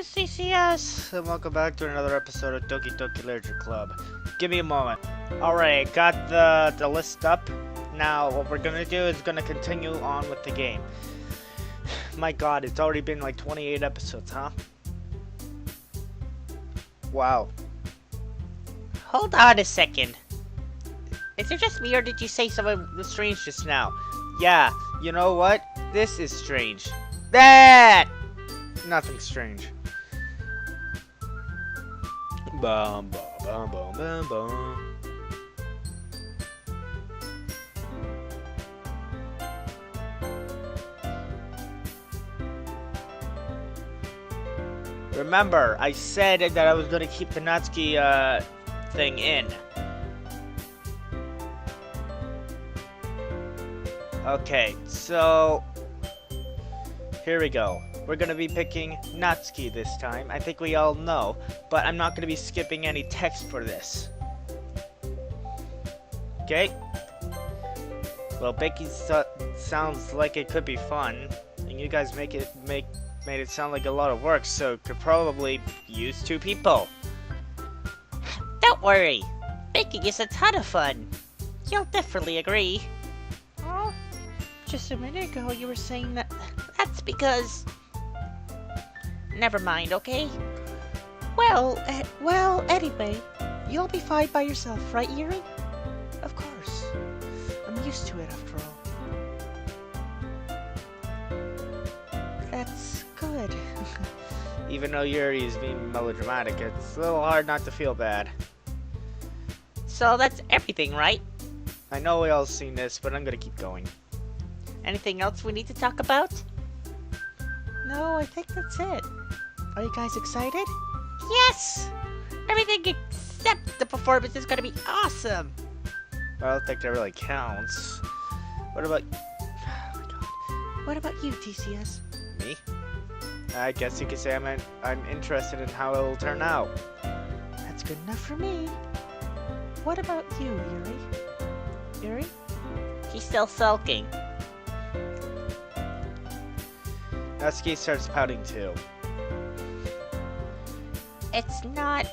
It's CCS, and welcome back to another episode of Doki Doki Literature Club. Give me a moment. Alright, got the list up. Now, what we're gonna do is gonna continue on with the game. My god, it's already been like 28 episodes, huh? Wow. Hold on a second. Is it just me, or did you say something strange just now? Yeah, you know what? This is strange. That! Nothing strange. Bum, bum, bum, bum, bum, bum. Remember, I said that I was going to keep the Natsuki thing in. Okay, so here we go. We're gonna be picking Natsuki this time. I think we all know, but I'm not gonna be skipping any text for this. Okay. Well, Becky sounds like it could be fun, and you guys made it sound like a lot of work, so could probably use 2 people. Don't worry, baking is a ton of fun. You'll definitely agree. Oh, just a minute ago you were saying that. That's because. Never mind, okay? Well, anyway, you'll be fine by yourself, right, Yuri? Of course. I'm used to it after all. That's good. Even though Yuri is being melodramatic, it's a little hard not to feel bad. So that's everything, right? I know we all seen this, but I'm gonna keep going. Anything else we need to talk about? No, I think that's it. Are you guys excited? Yes! Everything except the performance is gonna be awesome! I don't think that really counts. What about... Oh my god. What about you, TCS? Me? I guess you could say I'm interested in how it will turn out. That's good enough for me. What about you, Yuri? Yuri? He's still sulking. Natsuki starts pouting too. It's not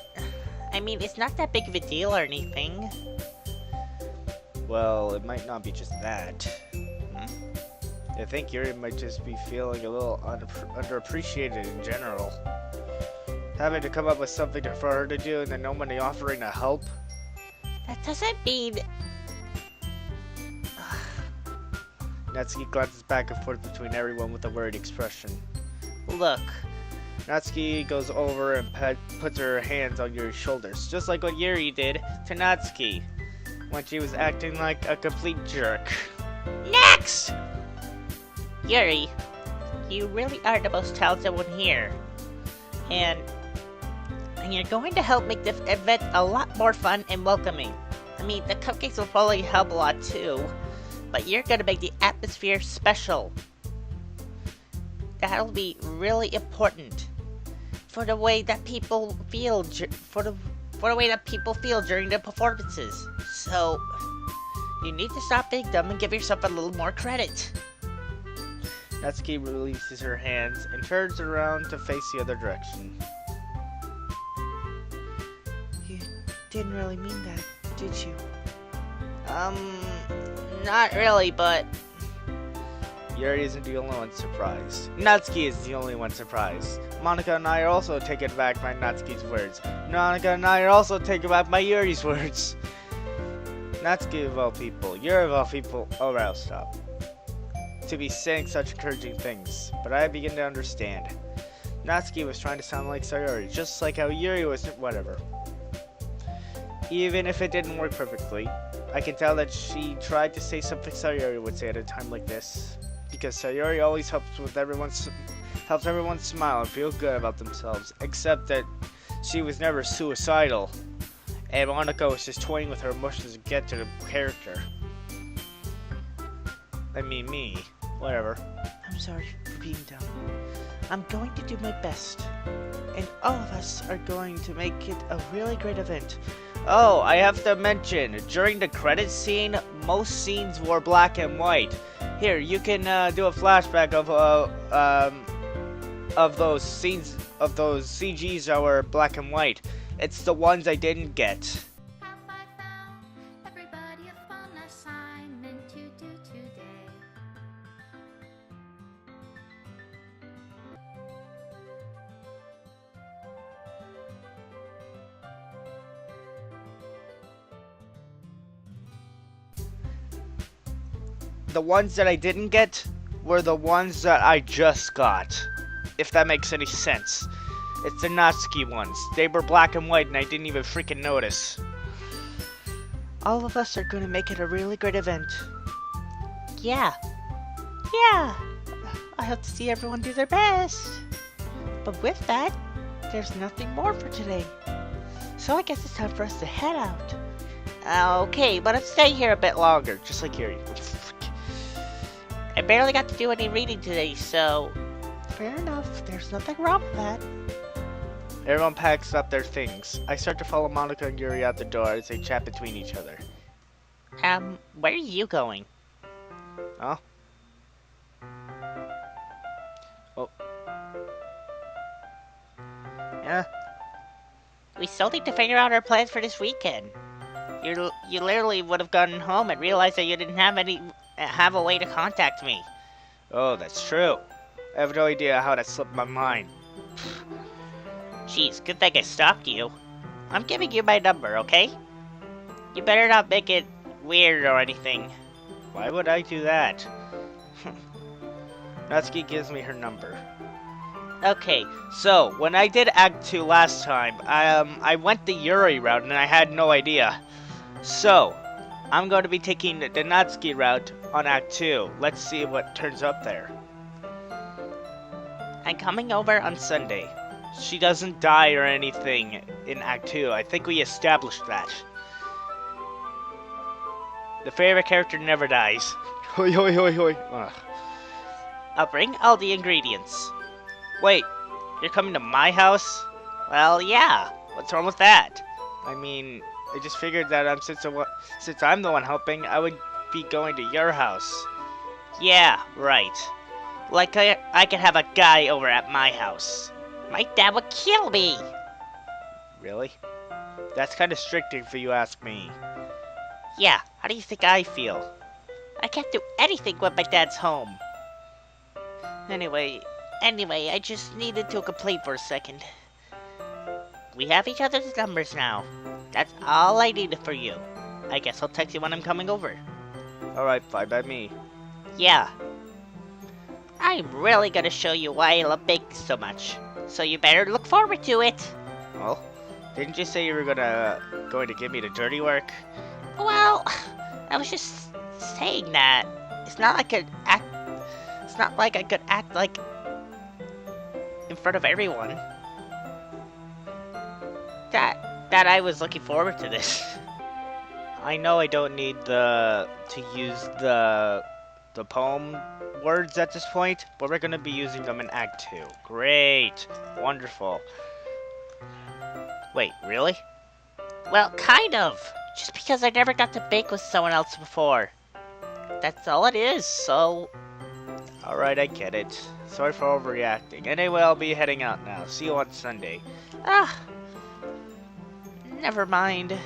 that big of a deal or anything. Well, it might not be just that. I think Yuri might just be feeling a little underappreciated in general. Having to come up with something for her to do and then nobody offering to help. That doesn't mean... Natsuki glances back and forth between everyone with a worried expression. Look. Natsuki goes over and puts her hands on Yuri's shoulders, just like what Yuri did to Natsuki when she was acting like a complete jerk. Next! Yuri, you really are the most talented one here. And you're going to help make the event a lot more fun and welcoming. I mean, the cupcakes will probably help a lot too, but you're going to make the atmosphere special. That'll be really important for the way that people feel for the way that people feel during the performances. So you need to stop being dumb and give yourself a little more credit. Natsuki releases her hands and turns around to face the other direction. You didn't really mean that, did you? Not really, but... Yuri isn't the only one surprised. Natsuki is the only one surprised. Monica and I are also taken aback by Natsuki's words. Monica and I are also taken aback by Yuri's words. Natsuki of all people, Yuri of all people... Oh, right, I'll stop. To be saying such encouraging things, but I begin to understand. Natsuki was trying to sound like Sayori, just like how Yuri was... Whatever. Even if it didn't work perfectly, I can tell that she tried to say something Sayori would say at a time like this. Because Sayori always helps everyone smile and feel good about themselves, except that she was never suicidal, and Monica was just toying with her emotions to get to the character. I mean me. Whatever. I'm sorry for being dumb. I'm going to do my best, and all of us are going to make it a really great event. Oh, I have to mention, during the credits scene, most scenes were black and white. Here, you can do a flashback of those scenes, of those CGs that were black and white. It's the ones I didn't get. Have I found everybody a fun assignment to do today? The ones that I didn't get were the ones that I just got. If that makes any sense. It's the Natsuki ones. They were black and white and I didn't even freaking notice. All of us are gonna make it a really great event. Yeah. Yeah. I hope to see everyone do their best. But with that, there's nothing more for today. So I guess it's time for us to head out. Okay, but I'm staying here a bit longer, just like Yuri. I barely got to do any reading today, so fair enough. There's nothing wrong with that. Everyone packs up their things. I start to follow Monica and Yuri out the door as they chat between each other. Where are you going? Oh. Oh. Yeah. We still need to figure out our plans for this weekend. You literally would have gone home and realized that you didn't have a way to contact me. Oh, that's true. I have no idea how that slipped my mind. Jeez, good thing I stopped you. I'm giving you my number, okay? You better not make it weird or anything. Why would I do that? Natsuki gives me her number. Okay, so when I did Act 2 last time, I went the Yuri route and I had no idea. So, I'm going to be taking the Natsuki route on Act 2. Let's see what turns up there. I'm coming over on Sunday. She doesn't die or anything in Act 2. I think we established that. The favorite character never dies. Hoi hoi hoi hoi. Ugh. I'll bring all the ingredients. Wait, you're coming to my house? Well, yeah. What's wrong with that? I mean, I just figured that since I'm the one helping, I would be going to your house. Yeah, right. Like I could have a guy over at my house. My dad would kill me. Really? That's kind of strict if you ask me. Yeah, how do you think I feel? I can't do anything when my dad's home. Anyway, I just needed to complain for a second. We have each other's numbers now. That's all I needed for you. I guess I'll text you when I'm coming over. Alright, fine by me. Yeah. I'm really gonna show you why I love baking so much. So you better look forward to it. Well, didn't you say you were going to give me the dirty work? Well, I was just saying that. It's not like I could act like in front of everyone. That I was looking forward to this. I know I don't need to use the poem words at this point, but we're gonna be using them in Act 2. Great, wonderful. Wait, really? Well, kind of. Just because I never got to bake with someone else before. That's all it is, so... Alright, I get it. Sorry for overreacting. Anyway, I'll be heading out now. See you on Sunday. Ah. Never mind.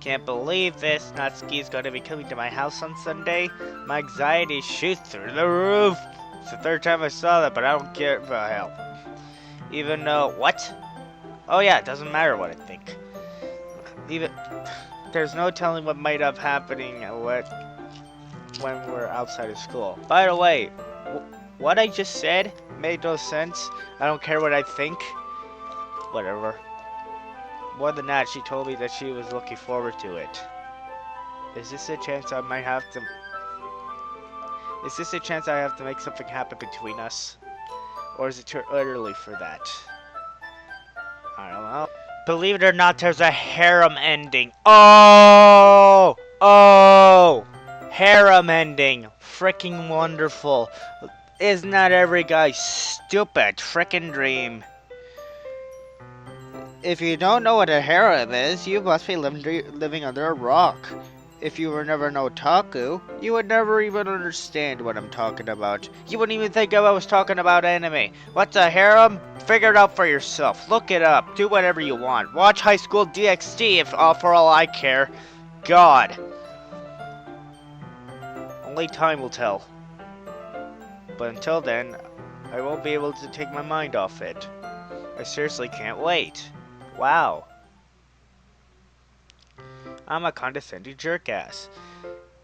Can't believe this. Natsuki's gonna be coming to my house on Sunday. My anxiety shoots through the roof. It's the third time I saw that, but I don't care about help. Even though... What? Oh yeah, it doesn't matter what I think. There's no telling what might have happening when we're outside of school. By the way, what I just said made no sense. I don't care what I think. Whatever. More than that, she told me that she was looking forward to it. Is this a chance I have to make something happen between us? Or is it too early for that? I don't know. Believe it or not, there's a harem ending. Oh! Harem ending. Freaking wonderful. Isn't that every guy's stupid freaking dream? If you don't know what a harem is, you must be living under a rock. If you were never no otaku, you would never even understand what I'm talking about. You wouldn't even think I was talking about anime. What's a harem? Figure it out for yourself. Look it up. Do whatever you want. Watch High School DxD for all I care. God. Only time will tell. But until then, I won't be able to take my mind off it. I seriously can't wait. Wow. I'm a condescending jerkass.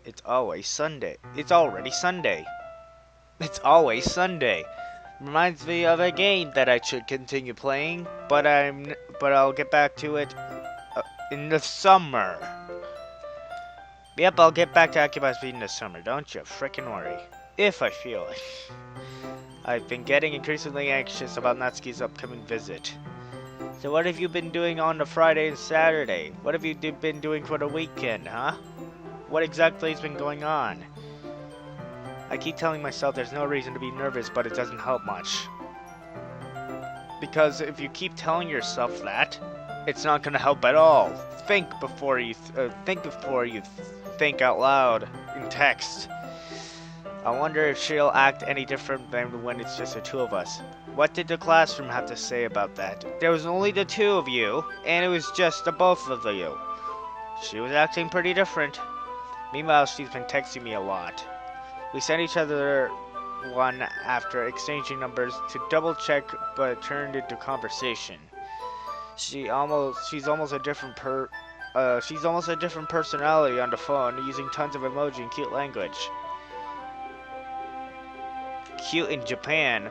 It's always Sunday. It's already Sunday. It's always Sunday. Reminds me of a game that I should continue playing, but I'll get back to it in the summer. Yep, I'll get back to Occupy Speed in the summer. Don't you frickin' worry. If I feel it. I've been getting increasingly anxious about Natsuki's upcoming visit. So what have you been doing on the Friday and Saturday? What have you been doing for the weekend, huh? What exactly has been going on? I keep telling myself there's no reason to be nervous, but it doesn't help much. Because if you keep telling yourself that, it's not gonna help at all. Think before you think out loud in text. I wonder if she'll act any different than when it's just the two of us. What did the classroom have to say about that? There was only the two of you, and it was just the both of you. She was acting pretty different. Meanwhile, she's been texting me a lot. We sent each other one after exchanging numbers to double check, but it turned into conversation. She's almost a different personality on the phone, using tons of emoji and cute language. Cute in Japan,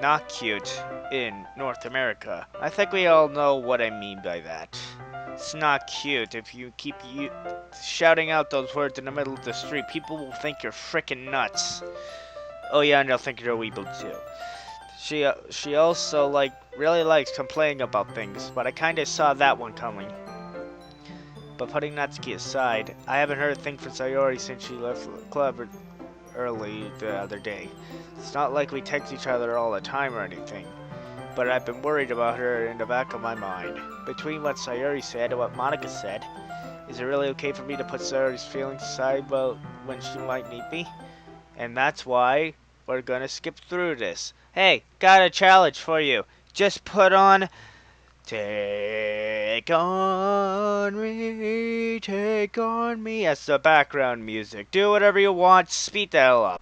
not cute in North America. I think we all know what I mean by that. It's not cute if you keep shouting out those words in the middle of the street. People will think you're frickin' nuts. Oh yeah, and they'll think you're a weeble too. She also really likes complaining about things, but I kinda saw that one coming. But putting Natsuki aside, I haven't heard a thing from Sayori since she left the club early the other day. It's not like we text each other all the time or anything, but I've been worried about her in the back of my mind. Between what Sayori said and what Monica said, is it really okay for me to put Sayori's feelings aside when she might need me? And that's why we're gonna skip through this. Hey, got a challenge for you. Just put on Take on me as the background music. Do whatever you want, speed the hell up.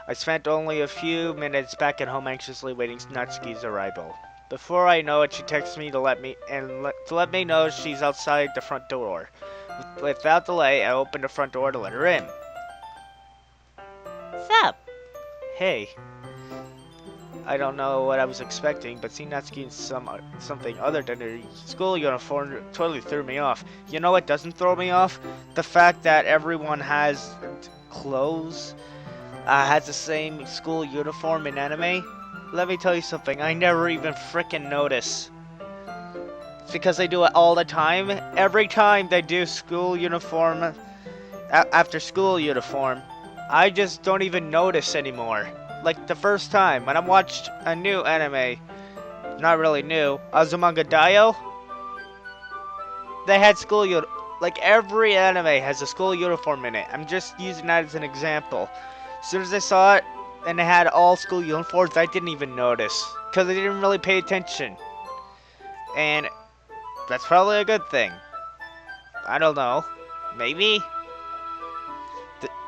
I spent only a few minutes back at home anxiously waiting Natsuki's arrival. Before I know it, she texts me to let me know she's outside the front door. Without delay, I opened the front door to let her in. Sup? Hey. I don't know what I was expecting, but seeing Natsuki in something other than her school uniform totally threw me off. You know what doesn't throw me off? The fact that everyone has clothes, has the same school uniform in anime. Let me tell you something, I never even frickin' notice. It's because they do it all the time. Every time they do school uniform, after school uniform, I just don't even notice anymore. Like the first time when I watched a new anime, not really new, Azumanga Daioh, they had school like every anime has a school uniform in it. I'm just using that as an example. As soon as I saw it and they had all school uniforms, I didn't even notice because I didn't really pay attention. And that's probably a good thing. I don't know. Maybe?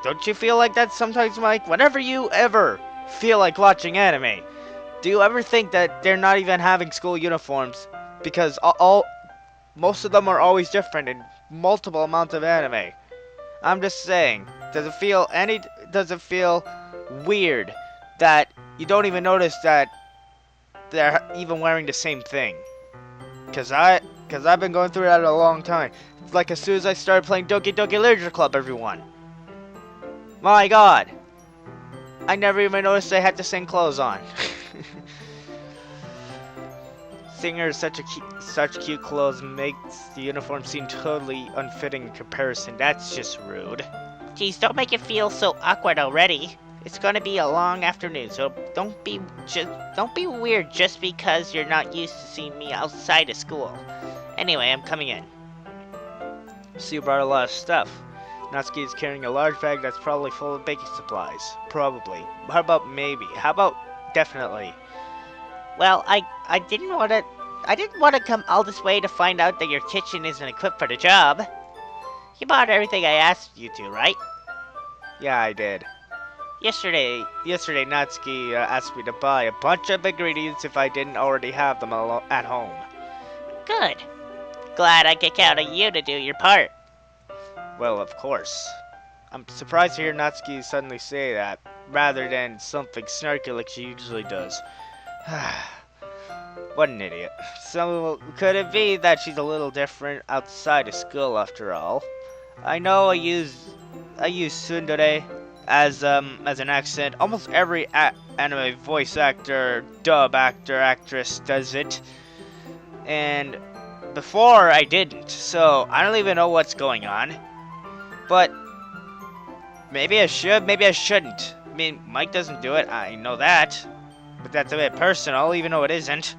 Don't you feel like that sometimes, Mike? Whenever you ever feel like watching anime, do you ever think that they're not even having school uniforms? Because most of them are always different in multiple amounts of anime. I'm just saying, does it feel weird that you don't even notice that they're even wearing the same thing. Cause I've been going through that a long time. It's like as soon as I started playing Doki Doki Literature Club, everyone. My God, I never even noticed they had the same clothes on. Seeing her in such cute clothes makes the uniform seem totally unfitting in comparison. That's just rude. Geez, don't make it feel so awkward already. It's gonna be a long afternoon, so don't be weird just because you're not used to seeing me outside of school. Anyway, I'm coming in. So you brought a lot of stuff. Natsuki is carrying a large bag that's probably full of baking supplies. Probably. How about maybe? How about definitely? Well, I didn't want to come all this way to find out that your kitchen isn't equipped for the job. You bought everything I asked you to, right? Yeah, I did. Yesterday, Natsuki asked me to buy a bunch of ingredients if I didn't already have them at home. Good. Glad I could count on you to do your part. Well, of course. I'm surprised to hear Natsuki suddenly say that, rather than something snarky like she usually does. What an idiot. So, could it be that she's a little different outside of school after all? I know I use tsundere as an accent. Almost every anime voice actor, dub actor, actress does it. And before I didn't, so I don't even know what's going on. But maybe I should, maybe I shouldn't. I mean, Mike doesn't do it, I know that. But that's a bit personal, even though it isn't.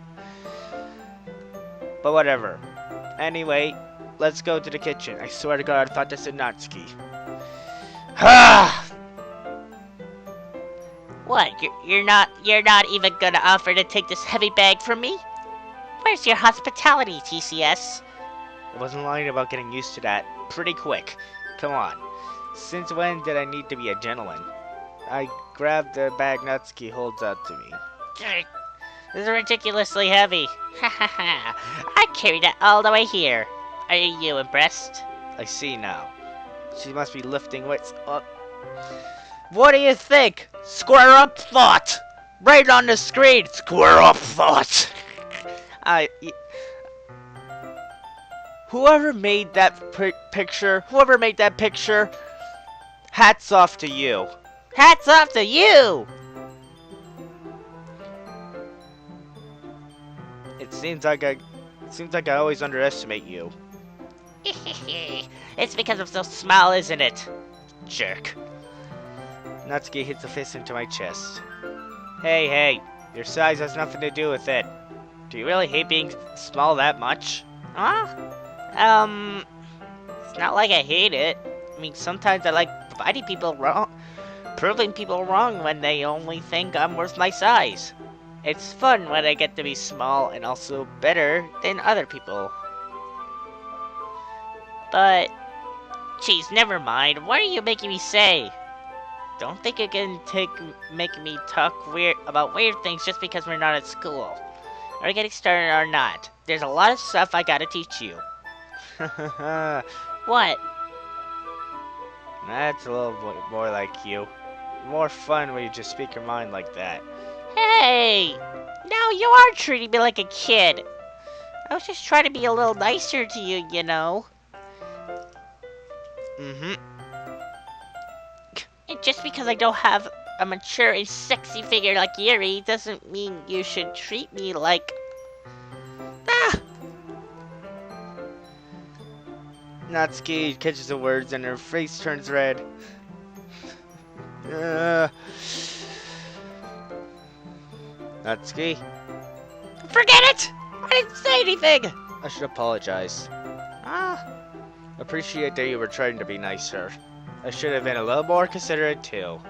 But whatever. Anyway, let's go to the kitchen. I swear to God, I thought this was Natsuki. Ha! What? You're not even gonna offer to take this heavy bag from me? Where's your hospitality, TCS? I wasn't lying about getting used to that pretty quick. Come on. Since when did I need to be a gentleman? I grabbed the bag Natsuki holds out to me. This is ridiculously heavy. Ha ha ha. I carried it all the way here. Are you impressed? I see now. She must be lifting weights up. What do you think? Square up thought! Right on the screen! Square up thought! Whoever made that picture, hats off to you. Hats off to you! It seems like I always underestimate you. It's because I'm so small, isn't it? Jerk. Natsuki hits a fist into my chest. Hey, your size has nothing to do with it. Do you really hate being small that much? Huh? It's not like I hate it. I mean, sometimes I like proving people wrong when they only think I'm worth my size. It's fun when I get to be small and also better than other people. But, geez, never mind. What are you making me say? Don't think you can make me talk about weird things just because we're not at school. Are we getting started or not? There's a lot of stuff I gotta teach you. What? That's a little bit more like you. More fun when you just speak your mind like that. Hey! Now you are treating me like a kid. I was just trying to be a little nicer to you, you know. Mm-hmm. And just because I don't have a mature and sexy figure like Yuri doesn't mean you should treat me like... Ah! Natsuki catches the words and her face turns red. Natsuki? Forget it! I didn't say anything! I should apologize. Appreciate that you were trying to be nicer. I should have been a little more considerate too.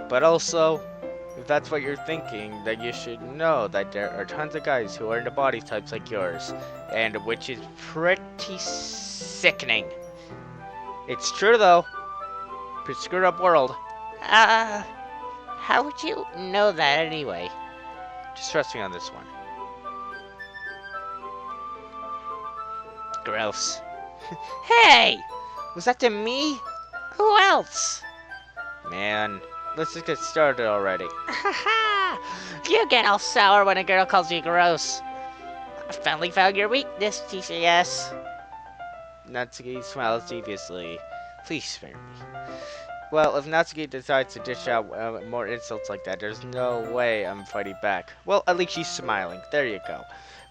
But also, if that's what you're thinking, then you should know that there are tons of guys who are into body types like yours, and which is pretty sickening. It's true though. Pretty screwed up world. How would you know that anyway? Just trust me on this one. Gross. Hey! Was that to me? Who else? Man, let's just get started already. Haha! You get all sour when a girl calls you gross. I finally found your weakness, TCS. Natsuki smiles deviously. Please spare me. Well, if Natsuki decides to dish out more insults like that, there's no way I'm fighting back. Well, at least she's smiling. There you go.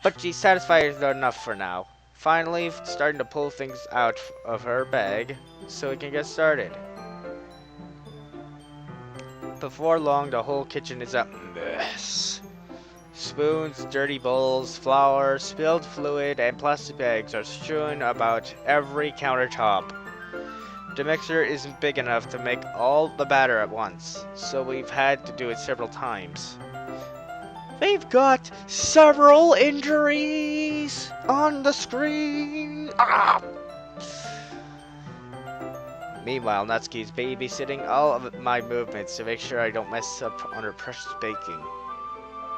But she's satisfied enough for now. Finally, starting to pull things out of her bag so we can get started. Before long, the whole kitchen is a mess. Spoons, dirty bowls, flour, spilled fluid, and plastic bags are strewn about every countertop. The mixer isn't big enough to make all the batter at once, so we've had to do it several times. We've got several injuries on the screen. Ah! Meanwhile, Natsuki's babysitting all of my movements to make sure I don't mess up under precious baking.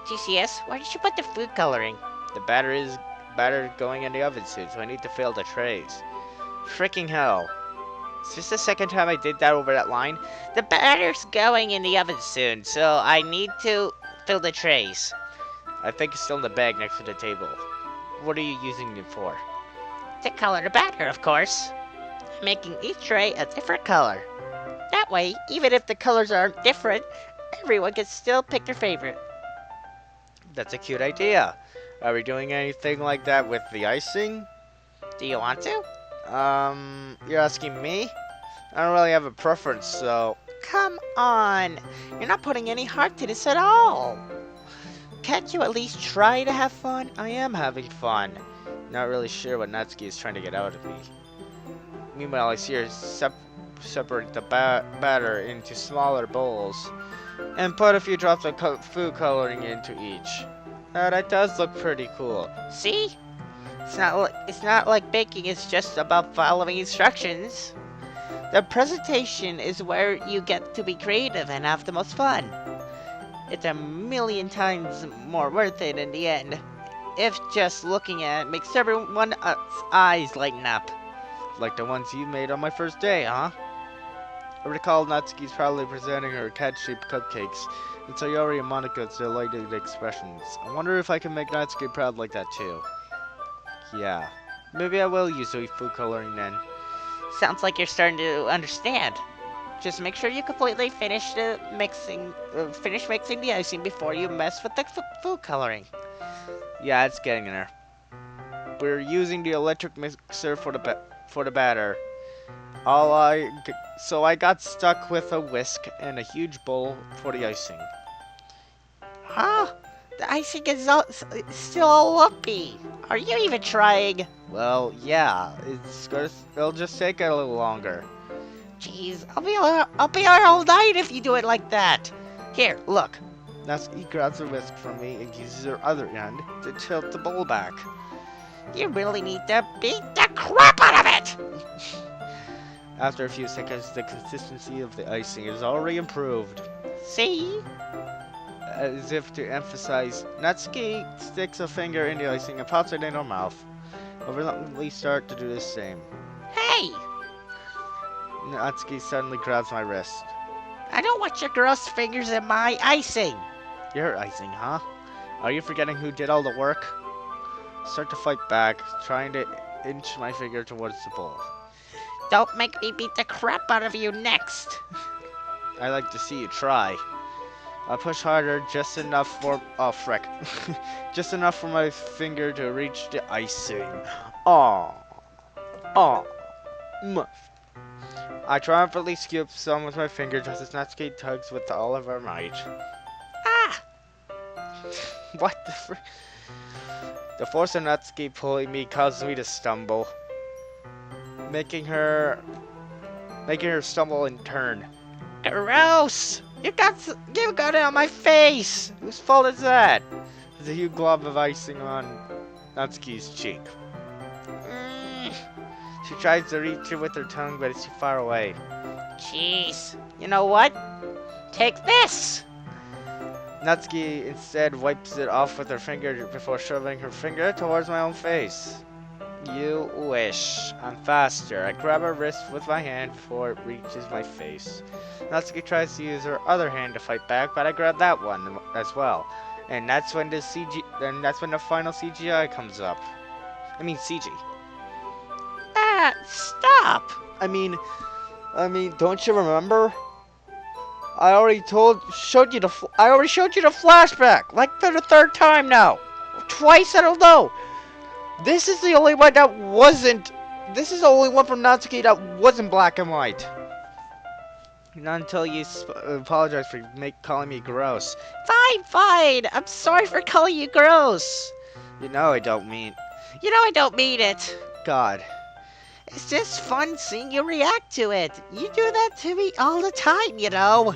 TCS, where did you put the food coloring? The batter going in the oven soon, so I need to fill the trays. Freaking hell. Is this the second time I did that over that line? The batter's going in the oven soon, so I need to fill the trays. I think it's still in the bag next to the table. What are you using it for? To color the batter, of course. I'm making each tray a different color. That way, even if the colors aren't different, everyone can still pick their favorite. That's a cute idea. Are we doing anything like that with the icing? Do you want to? You're asking me? I don't really have a preference, so... Come on! You're not putting any heart to this at all! Can't you at least try to have fun? I am having fun. Not really sure what Natsuki is trying to get out of me. Meanwhile, I see her separate the batter into smaller bowls and put a few drops of food coloring into each. That does look pretty cool. See? It's not like baking is just about following instructions. The presentation is where you get to be creative and have the most fun. It's a million times more worth it in the end, if just looking at it makes everyone's eyes lighten up. Like the ones you made on my first day, huh? I recall Natsuki's proudly presenting her cat-shaped cupcakes, and Sayori and Monika's delighted expressions. I wonder if I can make Natsuki proud like that too. Yeah, maybe I will use the food coloring then. Sounds like you're starting to understand. Just make sure you completely finish mixing the icing before you mess with the food coloring. Yeah, it's getting there. We're using the electric mixer for the batter. So I got stuck with a whisk and a huge bowl for the icing. Huh? The icing is still all lumpy. Are you even trying? Well, yeah. It'll just take a little longer. Jeez, I'll be here all night if you do it like that. Here, look. Natsuki grabs a whisk from me and uses her other end to tilt the bowl back. You really need to beat the crap out of it! After a few seconds, the consistency of the icing is already improved. See? As if to emphasize, Natsuki sticks a finger in the icing and pops it in her mouth. I reluctantly start to do the same. Hey! Natsuki suddenly grabs my wrist. I don't want your gross fingers in my icing! Your icing, huh? Are you forgetting who did all the work? Start to fight back, trying to inch my finger towards the bowl. Don't make me beat the crap out of you next! I like to see you try. I push harder, just enough for... Oh, frick. Just enough for my finger to reach the icing. Aww. Aww. I triumphantly scoop some with my finger just as Natsuki tugs with all of her might. Ah! What the frick? The force of Natsuki pulling me causes me to stumble. Making her stumble and turn. Gross! You got it on my face! Whose fault is that? There's a huge glob of icing on Natsuki's cheek. She tries to reach it with her tongue, but it's too far away. Jeez. You know what? Take this! Natsuki instead wipes it off with her finger before shoving her finger towards my own face. You wish. I'm faster. I grab her wrist with my hand before it reaches my face. Natsuki tries to use her other hand to fight back, but I grab that one as well. And that's when the final CGI comes up. I mean CG. Stop! I mean, don't you remember? I already showed you the flashback, like for the third time now. Twice, I don't know. This is the only one that wasn't. This is the only one from Natsuki that wasn't black and white. Not until you apologize for calling me gross. Fine. I'm sorry for calling you gross. You know I don't mean. You know I don't mean it. God. It's just fun seeing you react to it. You do that to me all the time, you know.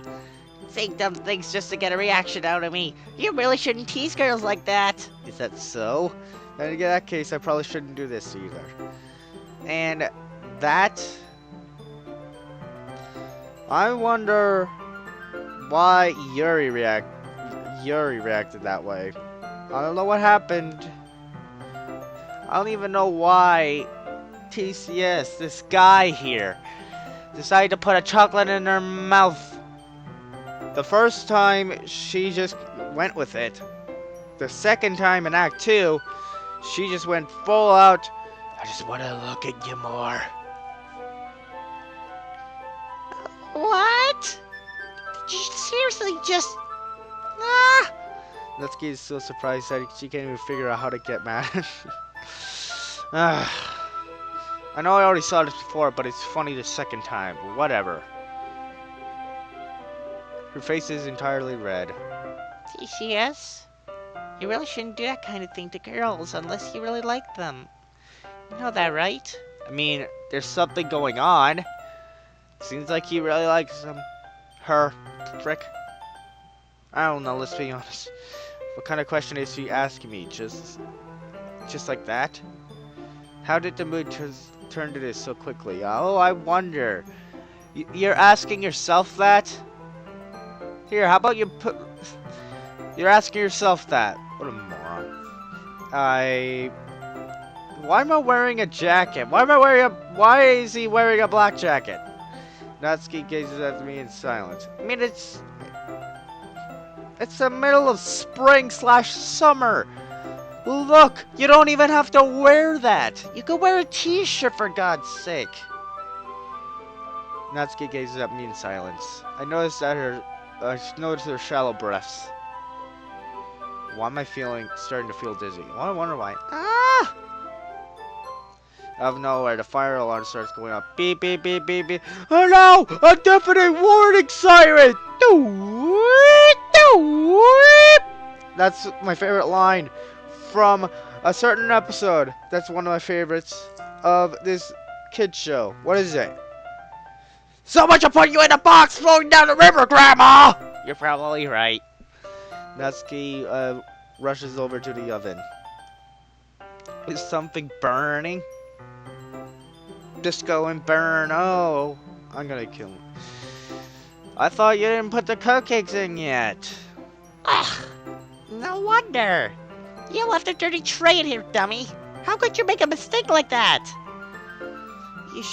Say dumb things just to get a reaction out of me. You really shouldn't tease girls like that. Is that so? Then in that case, I probably shouldn't do this either. And that... I wonder why Yuri reacted that way. I don't know what happened. I don't even know why TCS, this guy here, decided to put a chocolate in her mouth. The first time, she just went with it. The second time in Act 2, she just went full out. I just want to look at you more. What? Did you seriously just... Natsuki is so surprised that she can't even figure out how to get mad. I know I already saw this before, but it's funny the second time. Whatever. Her face is entirely red. TCS? You really shouldn't do that kind of thing to girls unless you really like them. You know that, right? I mean, there's something going on. Seems like he really likes her. Frick. I don't know, let's be honest. What kind of question is she asking me? Just like that? How did the mood turn to this so quickly? Oh, I wonder. You're asking yourself that? Here, how about you put... You're asking yourself that. What a moron. Why am I wearing a jacket? Why is he wearing a black jacket? Natsuki gazes at me in silence. I mean, it's the middle of spring/summer. Look, you don't even have to wear that. You could wear a t-shirt for God's sake. Natsuki gazes at me in silence. I notice her shallow breaths. Why am I starting to feel dizzy? Well, I wonder why. Out of nowhere, the fire alarm starts going off. Beep, beep, beep, beep, beep. Oh no! A deafening warning siren! That's my favorite line from a certain episode. That's one of my favorites of this kids show. What is it? So much to put you in a box floating down the river, Grandma! You're probably right. Natsuki rushes over to the oven. Is something burning? Just go and burn. Oh, I'm gonna kill him. I thought you didn't put the cupcakes in yet. Ugh, no wonder. You left a dirty tray in here, dummy. How could you make a mistake like that? You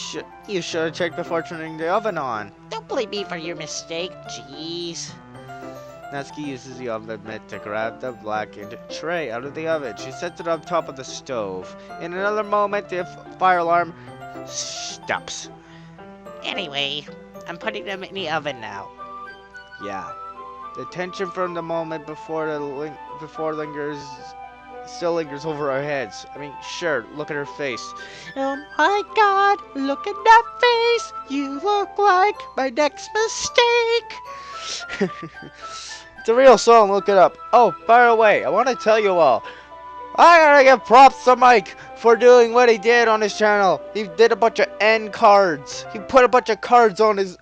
should have checked before turning the oven on. Don't blame me for your mistake, jeez. Natsuki uses the oven mitt to grab the blackened tray out of the oven. She sets it on top of the stove. In another moment, the fire alarm stops. Anyway, I'm putting them in the oven now. Yeah. The tension from the moment before still lingers over our heads. I mean, sure, look at her face. Oh my god, look at that face. You look like my next mistake. It's a real song, look it up. Oh, by the way, I want to tell you all, I gotta give props to Mike for doing what he did on his channel. He did a bunch of end cards. He put a bunch of cards on his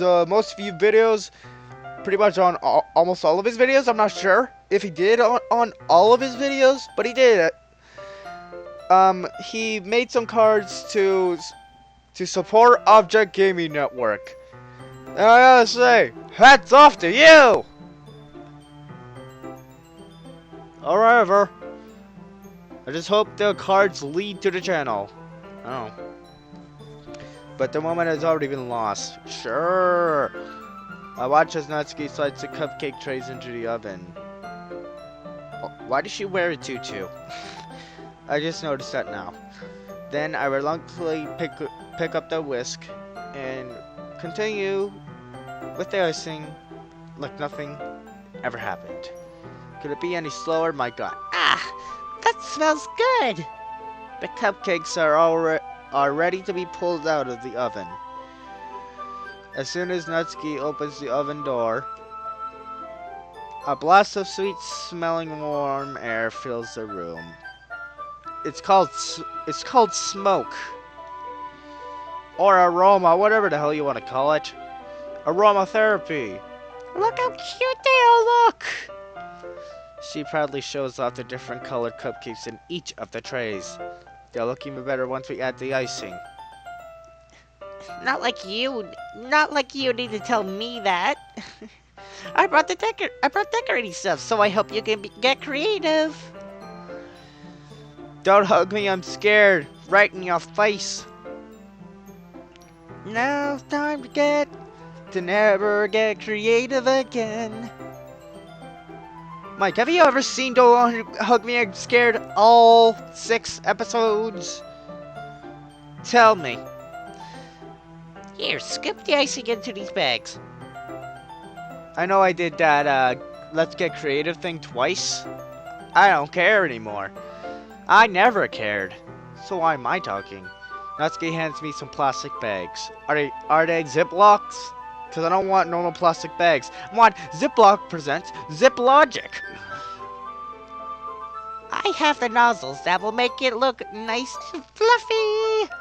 most viewed videos. Pretty much on almost all of his videos. I'm not sure if he did on all of his videos, but he did it. He made some cards to support Object Gaming Network. And I gotta say, hats off to you! However, I just hope the cards lead to the channel. I don't know. But the moment has already been lost. Sure. I watch as Natsuki slides the cupcake trays into the oven. Why does she wear a tutu? I just noticed that now. Then I reluctantly pick up the whisk and continue with the icing like nothing ever happened. Could it be any slower? My God. Ah, that smells good. The cupcakes are ready to be pulled out of the oven. As soon as Natsuki opens the oven door, a blast of sweet-smelling warm air fills the room. It's called smoke. Or aroma, whatever the hell you want to call it. Aromatherapy. Look how cute they all look. She proudly shows off the different colored cupcakes in each of the trays. They'll look even better once we add the icing. Not like you need to tell me that. I brought decorating stuff, so I hope you can get creative. Don't hug me, I'm scared. Right in your face. Now's time to never get creative again. Mike, have you ever seen Don't Hug Me, I'm Scared all 6 episodes? Tell me. Here, scoop the icing into these bags. I know I did that, let's get creative thing twice. I don't care anymore. I never cared. So why am I talking? Natsuki hands me some plastic bags. Are they Ziplocs? Because I don't want normal plastic bags. I want Ziploc presents Ziplogic. I have the nozzles that will make it look nice and fluffy.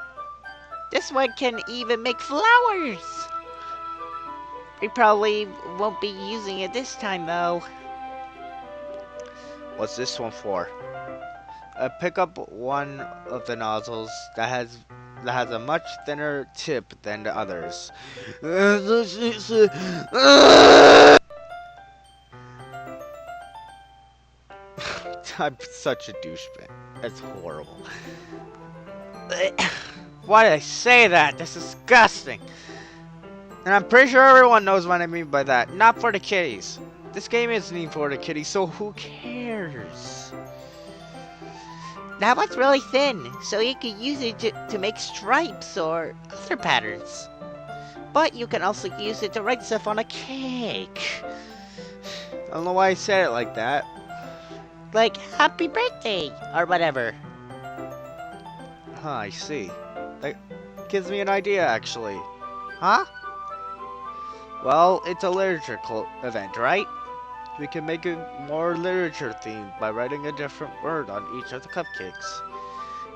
This one can even make flowers. We probably won't be using it this time though. What's this one for? I pick up one of the nozzles that has a much thinner tip than the others. I'm such a douchebag. That's horrible. Why did I say that? That's disgusting. And I'm pretty sure everyone knows what I mean by that. Not for the kiddies. This game isn't even for the kiddies, so who cares? That one's really thin, so you can use it to make stripes or other patterns. But you can also use it to write stuff on a cake. I don't know why I said it like that. Like, happy birthday, or whatever. Huh, I see. That gives me an idea, actually. Huh? Well, it's a literature event, right? We can make it more literature themed by writing a different word on each of the cupcakes.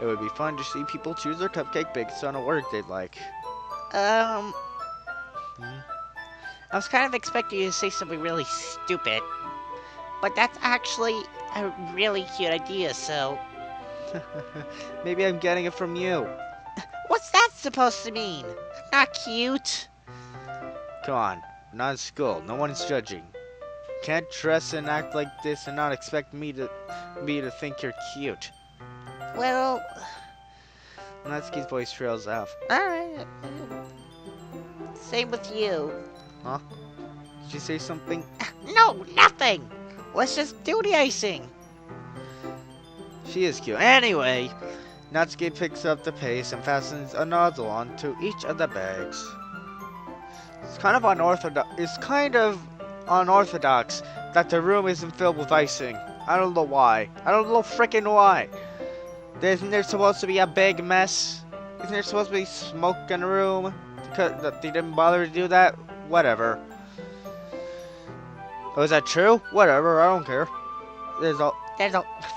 It would be fun to see people choose their cupcake based on a word they'd like. I was kind of expecting you to say something really stupid. But that's actually a really cute idea, so... Maybe I'm getting it from you. What's that supposed to mean? Not cute. Come on, we're not in school. No one's judging. Can't dress and act like this and not expect me to think you're cute. Well... Natsuki's voice trails off. Alright. Same with you. Huh? Did you say something? No, nothing! Let's just do the icing. She is cute. Anyway, Natsuki picks up the paste and fastens a nozzle onto each of the bags. It's kind of unorthodox that the room isn't filled with icing. I don't know why. I don't know frickin' why. Isn't there supposed to be a big mess? Isn't there supposed to be smoke in the room? Because they didn't bother to do that? Whatever. Oh, is that true? Whatever, I don't care. There's a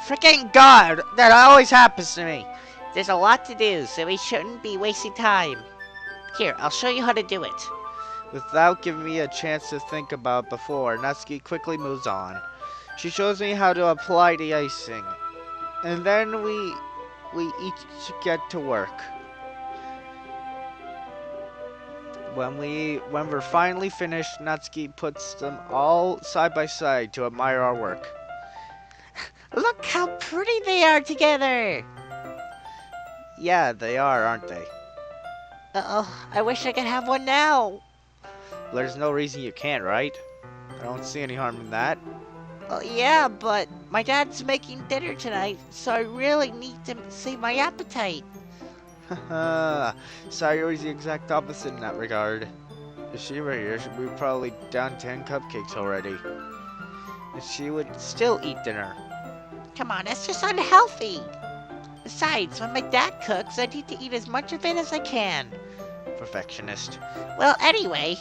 Freaking God! That always happens to me. There's a lot to do, so we shouldn't be wasting time. Here, I'll show you how to do it. Without giving me a chance to think about before, Natsuki quickly moves on. She shows me how to apply the icing. And then we each get to work. When we're finally finished, Natsuki puts them all side by side to admire our work. Look how pretty they are together. Yeah, they are, aren't they? Oh, I wish I could have one now. There's no reason you can't, right? I don't see any harm in that. Oh, yeah, but my dad's making dinner tonight, so I really need to save my appetite. Haha, Sayori's the exact opposite in that regard. If she were here, we'd probably down 10 cupcakes already. And she would still eat dinner. Come on, that's just unhealthy. Besides, when my dad cooks, I need to eat as much of it as I can. Perfectionist. Well, anyway,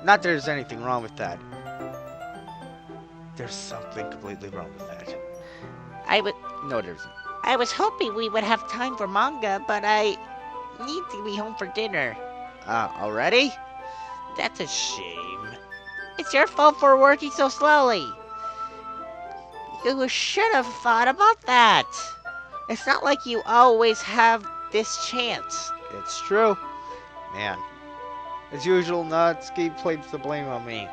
Not that there's anything wrong with that. There's something completely wrong with that. I was No, there isn't. I was hoping we would have time for manga, but I need to be home for dinner. Already? That's a shame. It's your fault for working so slowly. You should have thought about that. It's not like you always have this chance. It's true. Man. As usual, Natsuki places the blame on me.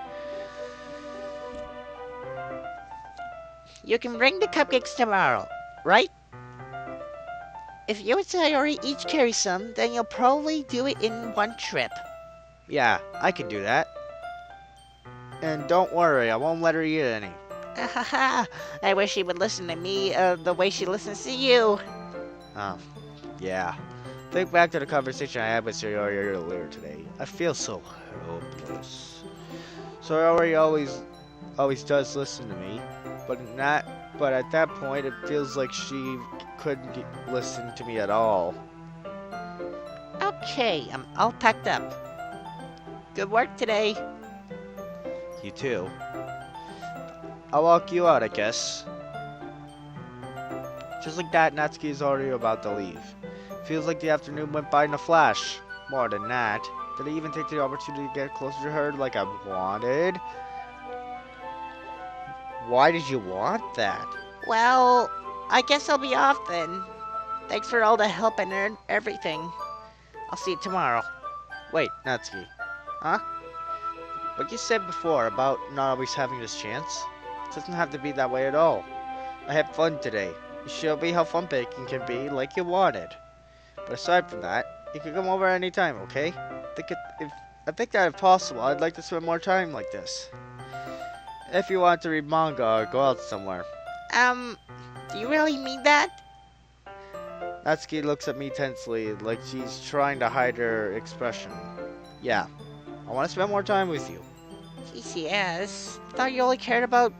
You can bring the cupcakes tomorrow, right? If you and Sayori each carry some, then you'll probably do it in one trip. Yeah, I can do that. And don't worry, I won't let her eat any. I wish she would listen to me the way she listens to you. Yeah. Think back to the conversation I had with Sayori earlier today. I feel so helpless. Sayori always does listen to me, but at that point it feels like she couldn't listen to me at all. Okay, I'm all packed up. Good work today. You too. I'll walk you out, I guess. Just like that, Natsuki is already about to leave. Feels like the afternoon went by in a flash. More than that, did I even take the opportunity to get closer to her like I wanted? Why did you want that? Well, I guess I'll be off then. Thanks for all the help and everything. I'll see you tomorrow. Wait, Natsuki. Huh? What you said before about not always having this chance? It doesn't have to be that way at all. I had fun today. You showed me how fun baking can be like you wanted. But aside from that, you can come over anytime, okay? I think that if possible, I'd like to spend more time like this. If you want to read manga or go out somewhere. Do you really mean that? Natsuki looks at me tensely, like she's trying to hide her expression. Yeah, I want to spend more time with you. GCS. I thought you only cared about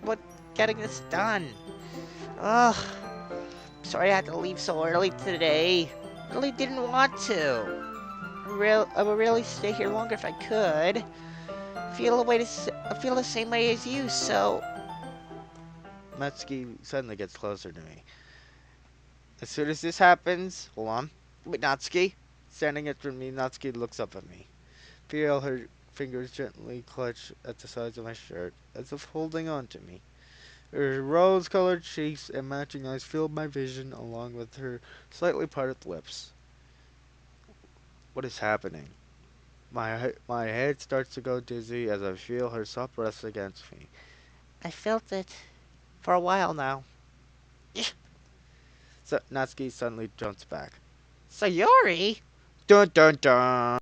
getting this done. Ugh. Sorry I had to leave so early today. Really didn't want to. I would really stay here longer if I could. I feel the same way as you, so Natsuki suddenly gets closer to me. As soon as this happens, hold on. Wait, Natsuki? Standing up from me, Natsuki looks up at me. Feel her fingers gently clutch at the sides of my shirt, as if holding on to me. Her rose-colored cheeks and matching eyes filled my vision, along with her slightly parted lips. What is happening? My head starts to go dizzy as I feel her soft breath against me. I felt it for a while now. So Natsuki suddenly jumps back. Sayori? Dun dun dun!